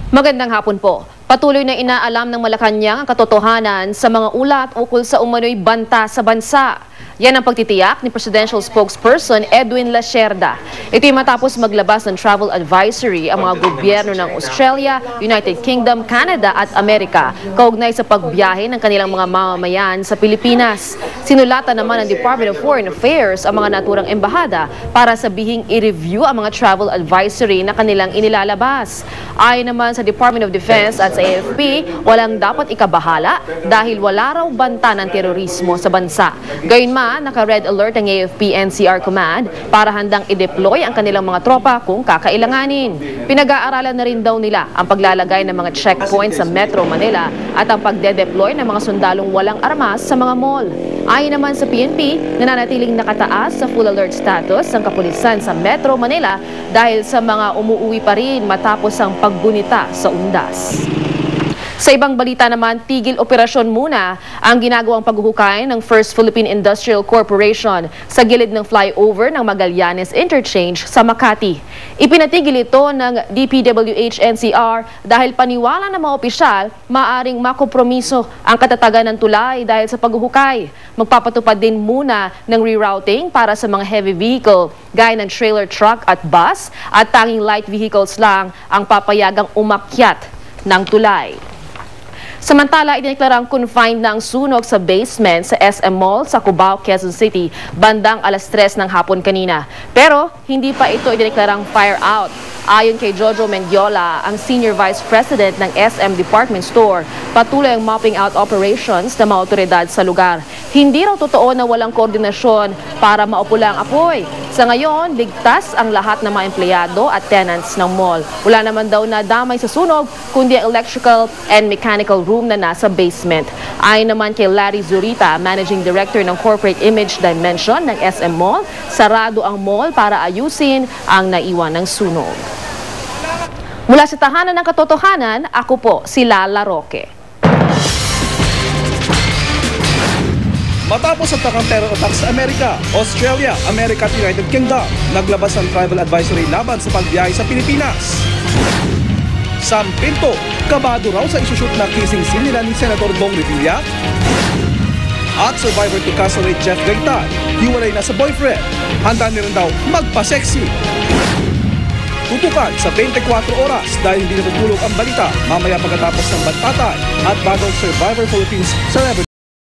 Magandang hapon po. Patuloy na inaalam ng Malacanang ang katotohanan sa mga ulat ukol sa umano'y banta sa bansa. Yan ang pagtitiyak ni Presidential Spokesperson Edwin Lacerda. Ito'y matapos maglabas ng travel advisory ang mga gobyerno ng Australia, United Kingdom, Canada at Amerika kaugnay sa pagbiyahe ng kanilang mga mamamayan sa Pilipinas. Sinulatan naman ng Department of Foreign Affairs ang mga naturang embahada para sabihing i-review ang mga travel advisory na kanilang inilalabas. Ayon naman sa Department of Defense at sa AFP, walang dapat ikabahala dahil wala raw banta ng terorismo sa bansa. Gayunman, naka-red alert ang AFP-NCR Command para handang i-deploy ang kanilang mga tropa kung kakailanganin. Pinag-aaralan na rin daw nila ang paglalagay ng mga checkpoints sa Metro Manila at ang pagde-deploy ng mga sundalong walang armas sa mga mall. Ayon naman sa PNP, nananatiling nakataas sa full alert status ang kapulisan sa Metro Manila dahil sa mga umuuwi pa rin matapos ang paggunita sa undas. Sa ibang balita naman, tigil operasyon muna ang ginagawang paghuhukay ng First Philippine Industrial Corporation sa gilid ng flyover ng Magallanes Interchange sa Makati. Ipinatigil ito ng DPWH-NCR dahil paniwala ng mga opisyal maaring makompromiso ang katatagan ng tulay dahil sa paghuhukay. Magpapatupad din muna ng rerouting para sa mga heavy vehicle gaya ng trailer truck at bus at tanging light vehicles lang ang papayagang umakyat ng tulay. Samantala, idineklarang confined na ang sunog sa basement sa SM Mall sa Cubao, Quezon City bandang alas 3 ng hapon kanina. Pero hindi pa ito idineklarang fire out. Ayon kay Jojo Mendiola, ang Senior Vice President ng SM Department Store, patuloy ang mopping out operations ng mga otoridad sa lugar. Hindi raw totoo na walang koordinasyon para maupula ang apoy. Sa ngayon, ligtas ang lahat ng mga empleyado at tenants ng mall. Wala naman daw na damay sa sunog, kundi ang electrical and mechanical room na nasa basement. Ayon naman kay Larry Zurita, Managing Director ng Corporate Image Dimension ng SM Mall, sarado ang mall para ayusin ang naiwan ng sunog. Mula sa tahanan ng katotohanan, ako po si Lala Roque. Matapos ang takang terror attack sa Amerika, Australia, Amerika at United Kingdom, naglabas ng travel advisory laban sa pagbiyahe sa Pilipinas. Sam Pinto, kabado raw sa isushoot na kissing scene nila ni Senator Bong Revilla. At survivor to castle rate Jeff Gaitán, hiwalay na sa boyfriend, handa niya rin daw magpa-sexy. Tutukan sa 24 oras dahil hindi natutulog ang balita mamaya pagkatapos ng bantatay at bagong Survivor Philippines Celebrity